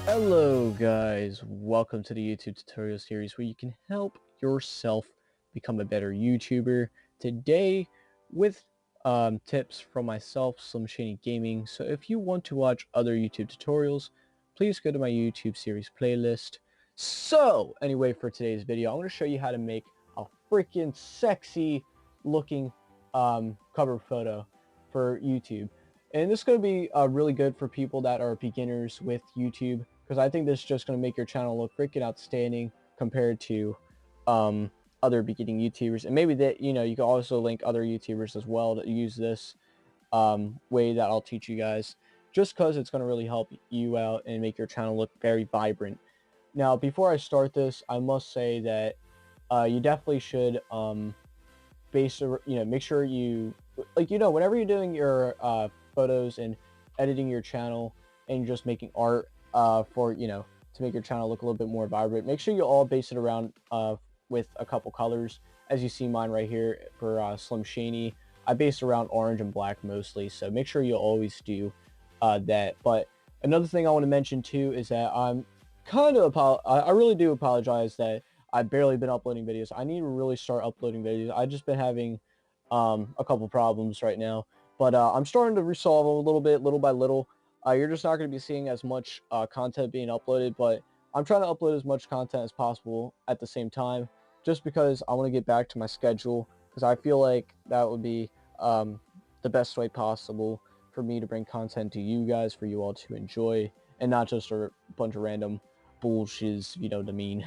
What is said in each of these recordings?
Hello guys, welcome to the YouTube tutorial series where you can help yourself become a better YouTuber. Today with tips from myself, slimshaynee Gaming. So if you want to watch other YouTube tutorials, please go to my YouTube series playlist. So anyway, for today's video, I'm going to show you how to make a freaking sexy looking cover photo for YouTube. And this is going to be really good for people that are beginners with YouTube, because I think this is just going to make your channel look freaking outstanding compared to other beginning YouTubers. And maybe that, you can also link other YouTubers as well that use this way that I'll teach you guys, just because it's going to really help you out and make your channel look very vibrant. Now, before I start this, I must say that you definitely should make sure you, whenever you're doing your photos and editing your channel and just making art for, to make your channel look a little bit more vibrant, make sure you all base it around with a couple colors. As you see mine right here for slimshaynee, I base it around orange and black mostly, so make sure you always do that. But another thing I want to mention too is that I'm I really do apologize that I've barely been uploading videos. I need to really start uploading videos. I've just been having a couple problems right now, but I'm starting to resolve them a little bit, little by little. You're just not going to be seeing as much content being uploaded, but I'm trying to upload as much content as possible at the same time, just because I want to get back to my schedule, because I feel like that would be the best way possible for me to bring content to you guys, for you all to enjoy, and not just a bunch of random bullshit, you know what I mean.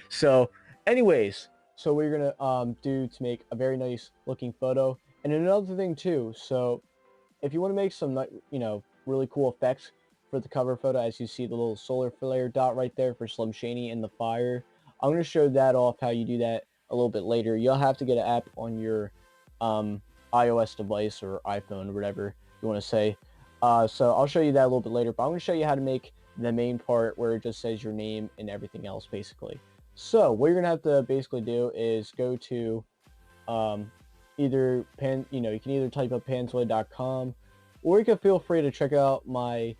So anyways, so what you're gonna do to make a very nice looking photo. And another thing too, so if you want to make some really cool effects for the cover photo, as you see the little solar flare dot right there for slimshaynee and the fire, I'm going to show that off, how you do that a little bit later. You'll have to get an app on your iOS device or iPhone or whatever you want to say. So I'll show you that a little bit later, but I'm going to show you how to make the main part where it just says your name and everything else basically. So what you're going to have to basically do is go to you can either type up panzoid.com, or you can feel free to check out my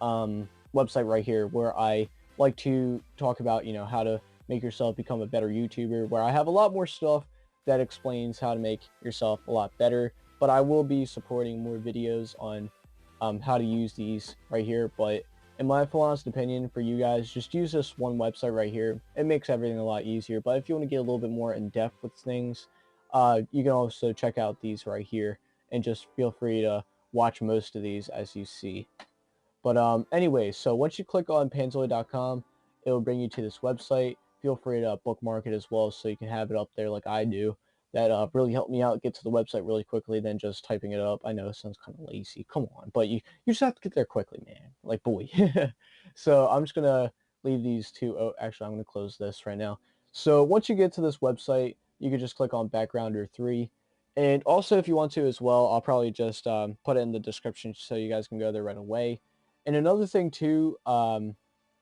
website right here, where I like to talk about how to make yourself become a better YouTuber, where I have a lot more stuff that explains how to make yourself a lot better. But I will be supporting more videos on how to use these right here. But in my full honest opinion, for you guys, just use this one website right here. It makes everything a lot easier. But if you want to get a little bit more in depth with things, you can also check out these right here, and just feel free to watch most of these as you see. But anyway, so once you click on panzoid.com, it will bring you to this website. Feel free to bookmark it as well, so you can have it up there like I do. That really helped me out get to the website really quickly than just typing it up. I know it sounds kind of lazy. Come on. But you just have to get there quickly, man. Like, boy. So I'm just going to leave these two. Oh, actually, I'm going to close this right now. So once you get to this website, you can just click on backgrounder 3. And also, if you want to as well, I'll probably just put it in the description so you guys can go there right away. And another thing too, to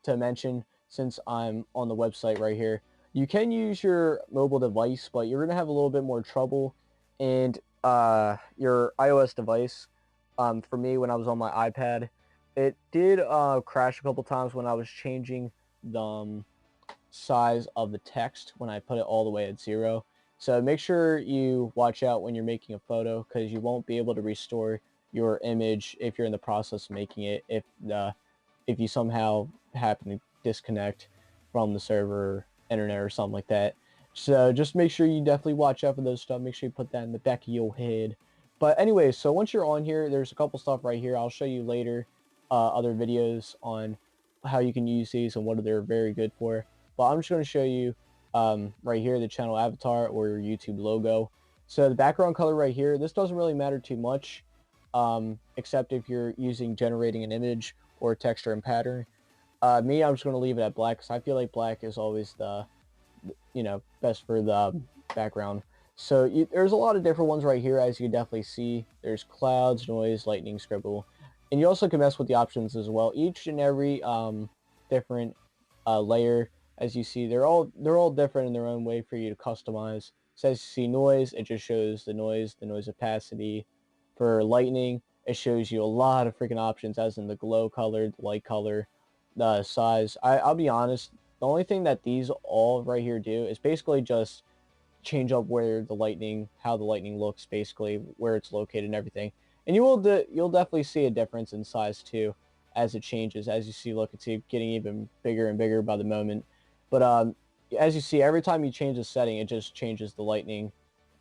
mention, since I'm on the website right here, you can use your mobile device, but you're gonna have a little bit more trouble. And your iOS device, for me, when I was on my iPad, it did crash a couple times when I was changing the size of the text when I put it all the way at 0. So make sure you watch out when you're making a photo, because you won't be able to restore your image if you're in the process of making it, if you somehow happen to disconnect from the server, internet, or something like that. So just make sure you definitely watch out for those stuff. Make sure you put that in the back of your head. But anyway, so once you're on here, there's a couple stuff right here. I'll show you later other videos on how you can use these and what they're very good for. But I'm just going to show you right here the channel avatar or your YouTube logo. So the background color right here, this doesn't really matter too much, except if you're using generating an image or texture and pattern. Me, I'm just going to leave it at black, because I feel like black is always the best for the background. So there's a lot of different ones right here, as you can definitely see. There's clouds, noise, lightning, scribble, and you also can mess with the options as well. Each and every different layer, as you see, they're all different in their own way for you to customize. So as you see noise, it just shows the noise opacity. For lightning, it shows you a lot of freaking options, as in the glow color, the light color, size. I'll be honest, the only thing that these all right here do is basically just change up where the lightning, how the lightning looks, basically where it's located and everything. And you'll definitely see a difference in size too as it changes. As you see, look, it's getting even bigger and bigger by the moment. But as you see, every time you change the setting, it just changes the lightning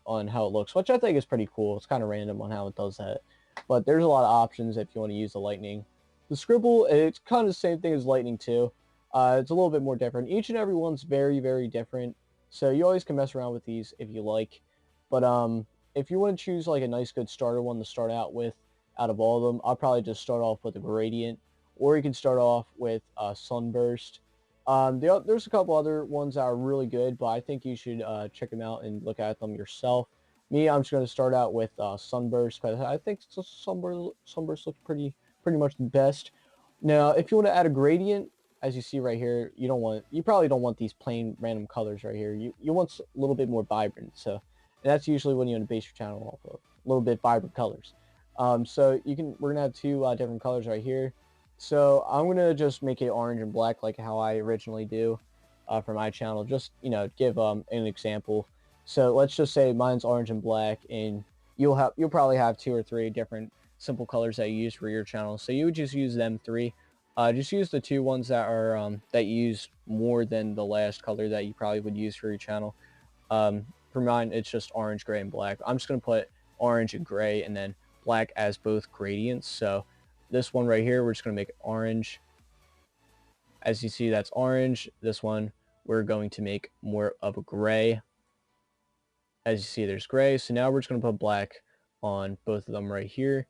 on how it looks, which I think is pretty cool. It's kind of random on how it does that. But there's a lot of options if you want to use the lightning. The scribble, it's kind of the same thing as lightning too. It's a little bit more different. Each and every one's very, very different. So you always can mess around with these if you like. But if you want to choose like a nice good starter one to start out with out of all of them, I'll probably just start off with a gradient. Or you can start off with sunburst. There's a couple other ones that are really good, but I think you should check them out and look at them yourself. Me, I'm just going to start out with sunburst because I think sunburst looks pretty much the best. Now, if you want to add a gradient, as you see right here, you probably don't want these plain random colors right here. You want a little bit more vibrant. So that's usually when you want to base your channel off of a little bit vibrant colors. So we're gonna have two different colors right here. So I'm gonna just make it orange and black like how I originally do for my channel. Just give an example. So let's just say mine's orange and black, and you'll probably have 2 or 3 different simple colors that you use for your channel. So you would just use them 3. Just use the 2 ones that are that you use more than the last color that you probably would use for your channel. For mine, it's just orange, gray, and black. I'm just gonna put orange and gray, and then black as both gradients. So this one right here, we're just gonna make it orange. As you see, that's orange. This one, we're going to make more of a gray. As you see, there's gray. So now we're just gonna put black on both of them right here.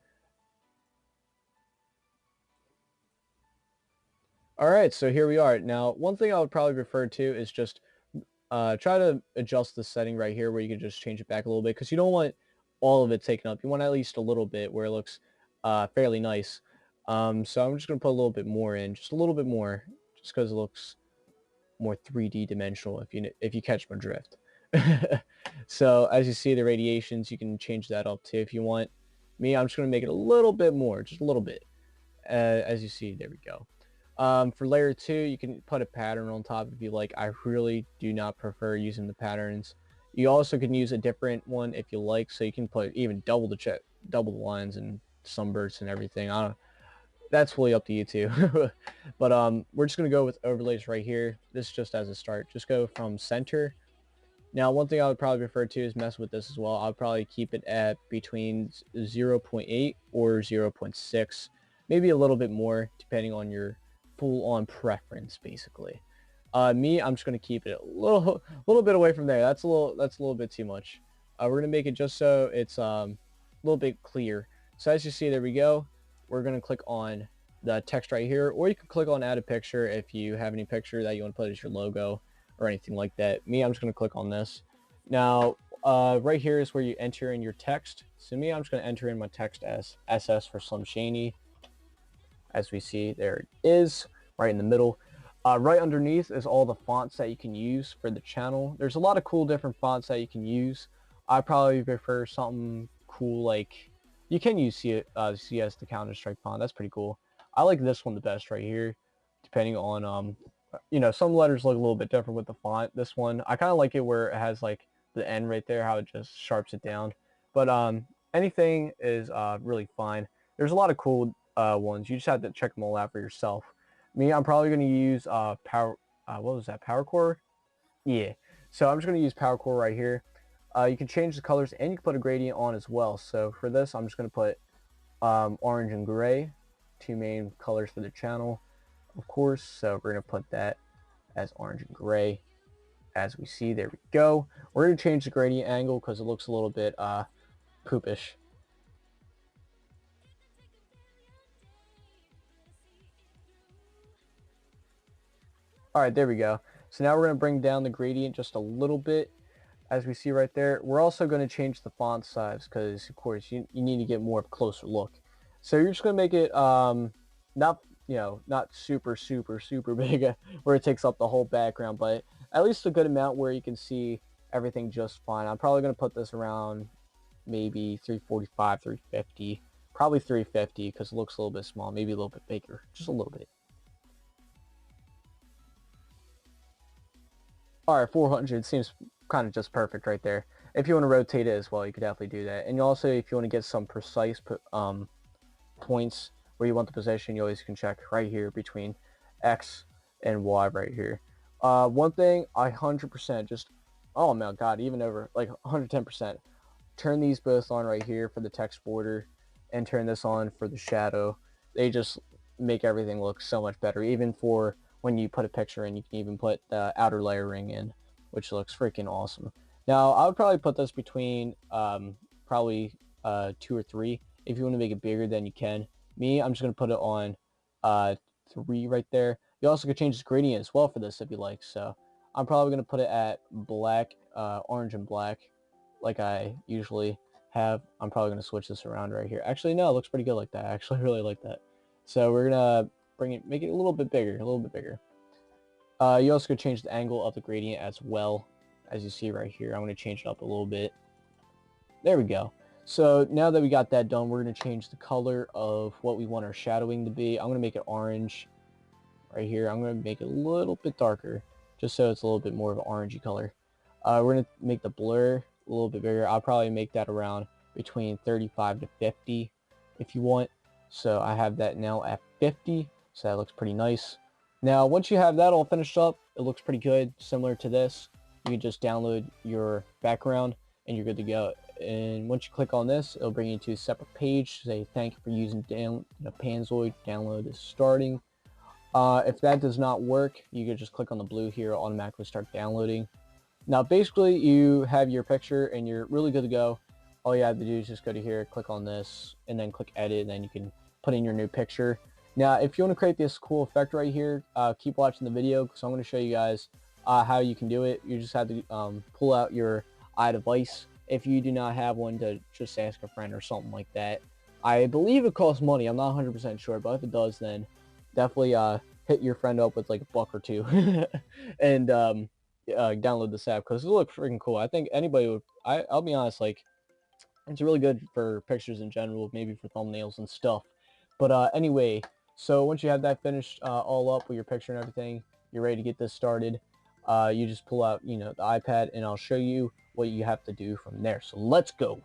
All right, so here we are. Now, one thing I would probably refer to is just try to adjust the setting right here where you can just change it back a little bit, because you don't want all of it taken up. You want at least a little bit where it looks fairly nice. So I'm just going to put a little bit more in, just a little bit more, just because it looks more 3D dimensional, if you catch my drift. So as you see, the radiations, you can change that up too if you want. Me, I'm just going to make it a little bit more, just a little bit. As you see, there we go. For layer 2, you can put a pattern on top if you like. I really do not prefer using the patterns. You also can use a different one if you like, so you can put even double the lines and sunbursts and everything. That's fully up to you too. But we're just gonna go with overlays right here. This is just as a start. Just go from center. Now, one thing I would probably refer to is mess with this as well. I'll probably keep it at between 0.8 or 0.6, maybe a little bit more depending on your full-on preference, basically. Me, I'm just going to keep it a little bit away from there. That's a little bit too much. We're going to make it just so it's a little bit clear. So as you see, there we go. We're going to click on the text right here, or you can click on add a picture if you have any picture that you want to put as your logo or anything like that. Me, I'm just going to click on this. Now, right here is where you enter in your text. So me, I'm just going to enter in my text as SS for slimshaynee. As we see, there it is, right in the middle. Right underneath is all the fonts that you can use for the channel. There's a lot of cool different fonts that you can use. I probably prefer something cool like, you can use CS, the Counter-Strike font. That's pretty cool. I like this one the best right here, depending on, some letters look a little bit different with the font. This one, I kind of like it where it has like the N right there, how it just sharps it down. But anything is really fine. There's a lot of cool ones. You just have to check them all out for yourself. Me, I'm probably going to use what was that, Power Core? Yeah, so I'm just going to use Power Core right here. You can change the colors, and you can put a gradient on as well. So for this, I'm just going to put orange and gray, 2 main colors for the channel, of course. So we're going to put that as orange and gray. As we see, there we go. We're going to change the gradient angle because it looks a little bit poopish. All right, there we go. So now we're going to bring down the gradient just a little bit, as we see right there. We're also going to change the font size because, of course, you need to get more of a closer look. So you're just going to make it not super big where it takes up the whole background, but at least a good amount where you can see everything just fine. I'm probably going to put this around maybe 345, 350, probably 350 because it looks a little bit small, maybe a little bit bigger, just a little bit. Alright, 400 seems kind of just perfect right there. If you want to rotate it as well, you could definitely do that. And you also, if you want to get some precise points where you want the position, you always can check right here between X and Y right here. One thing I 100% just, oh my god, even over like 110%, turn these both on right here for the text border and turn this on for the shadow. They just make everything look so much better. Even for when you put a picture in, you can even put the outer layering in, which looks freaking awesome. Now, I would probably put this between probably 2 or 3. If you want to make it bigger, then you can. Me, I'm just going to put it on 3 right there. You also could change the gradient as well for this if you like. So I'm probably going to put it at black, orange and black, like I usually have. I'm probably going to switch this around right here. Actually, no, it looks pretty good like that. I actually really like that. So we're going to make it a little bit bigger, a little bit bigger. You also could change the angle of the gradient as well, as you see right here. I'm going to change it up a little bit. There we go. So now that we got that done, we're going to change the color of what we want our shadowing to be. I'm going to make it orange right here. I'm going to make it a little bit darker, just so it's a little bit more of an orangey color. We're going to make the blur a little bit bigger. I'll probably make that around between 35 to 50 if you want. So I have that now at 50, so that looks pretty nice. Now, once you have that all finished up, it looks pretty good, similar to this. You can just download your background and you're good to go. And once you click on this, it'll bring you to a separate page. Say thank you for using Panzoid. Download is starting. If that does not work, you can just click on the blue here. It'll automatically start downloading. Now, basically, you have your picture and you're really good to go. All you have to do is just go to here, click on this, and then click edit, and then you can put in your new picture. Now, if you want to create this cool effect right here, keep watching the video because I'm going to show you guys how you can do it. You just have to pull out your iDevice. If you do not have one, to just ask a friend or something like that. I believe it costs money. I'm not 100% sure, but if it does, then definitely hit your friend up with like a buck or two and download this app because it looks freaking cool. I think anybody would. I'll be honest, like it's really good for pictures in general, maybe for thumbnails and stuff. But anyway, so once you have that finished all up with your picture and everything, you're ready to get this started. You just pull out, the iPad, and I'll show you what you have to do from there. So let's go.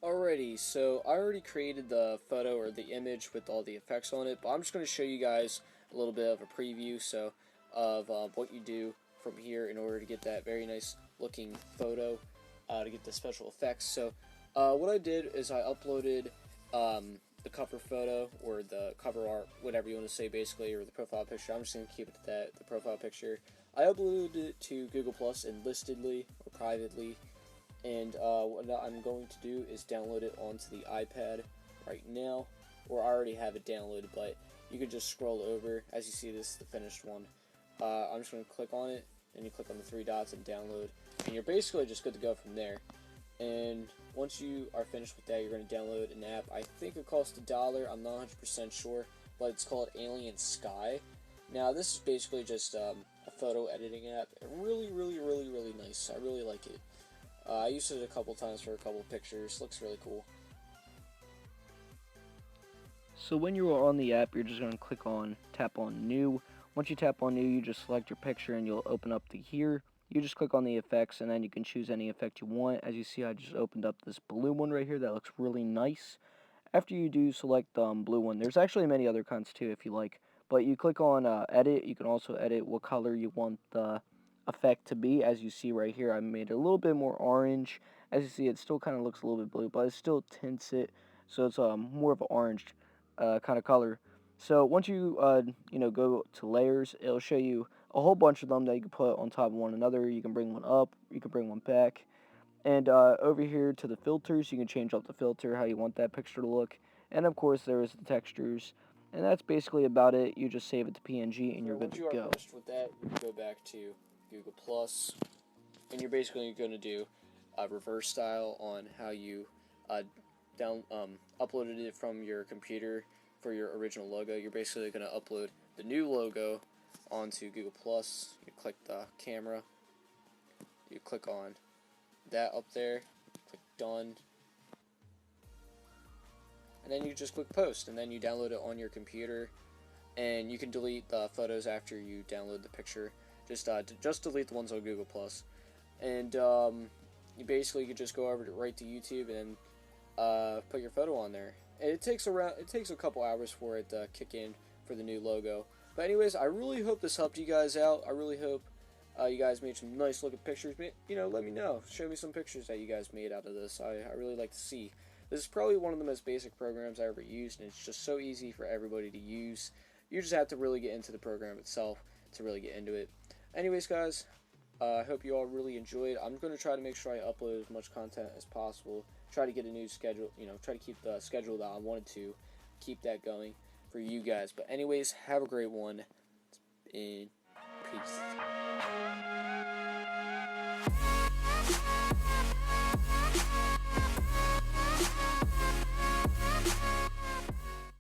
Alrighty, so I already created the photo or the image with all the effects on it, but I'm just going to show you guys a little bit of a preview of what you do from here in order to get that very nice looking photo to get the special effects. So what I did is I uploaded the cover photo or the cover art, whatever you want to say basically, or the profile picture. I'm just going to keep it at that, the profile picture. I uploaded it to Google Plus enlistedly or privately. And what I'm going to do is download it onto the iPad right now, or I already have it downloaded, but you can just scroll over. As you see, this is the finished one. I'm just going to click on it, and you click on the 3 dots and download, and you're basically just good to go from there. And once you are finished with that, you're going to download an app. I think it costs $1. I'm not 100% sure, but it's called Alien Sky. Now, this is basically just a photo editing app. Really, really, really, really nice. I really like it. I used it a couple times for a couple pictures. Looks really cool. So when you are on the app, you're just going to tap on new. Once you tap on new, you just select your picture and you'll open up to here. You just click on the effects and then you can choose any effect you want. As you see, I just opened up this blue one right here that looks really nice. After you do select the blue one, there's actually many other kinds too if you like. But you click on edit. You can also edit what color you want the effect to be. As you see right here, I made it a little bit more orange. As you see, it still kind of looks a little bit blue, but it still tints it, so it's more of an orange kind of color. So once you go to layers, it'll show you a whole bunch of them that you can put on top of one another. You can bring one up, you can bring one back. And over here to the filters, you can change up the filter, how you want that picture to look. And of course, there is the textures. And that's basically about it. You just save it to PNG and you're good to go. Once you are finished with that, you can go back to Google Plus, and you're basically going to do a reverse style on how you uploaded it from your computer for your original logo. You're basically going to upload the new logo onto Google Plus. You click the camera, you click on that up there, click done, and then you just click post, and then you download it on your computer, and you can delete the photos after you download the picture. Just delete the ones on Google Plus, and you basically could just go over to right to YouTube and put your photo on there. And it takes a couple hours for it to kick in for the new logo. But anyways, I really hope this helped you guys out. I really hope you guys made some nice looking pictures. You know, let me know. Show me some pictures that you guys made out of this. I really like to see. This is probably one of the most basic programs I ever used, and it's just so easy for everybody to use. You just have to really get into the program itself to really get into it. Anyways, guys, I hope you all really enjoyed. I'm going to try to make sure I upload as much content as possible. Try to get a new schedule, you know, try to keep the schedule that I wanted to, keep that going for you guys. But anyways, have a great one, and peace.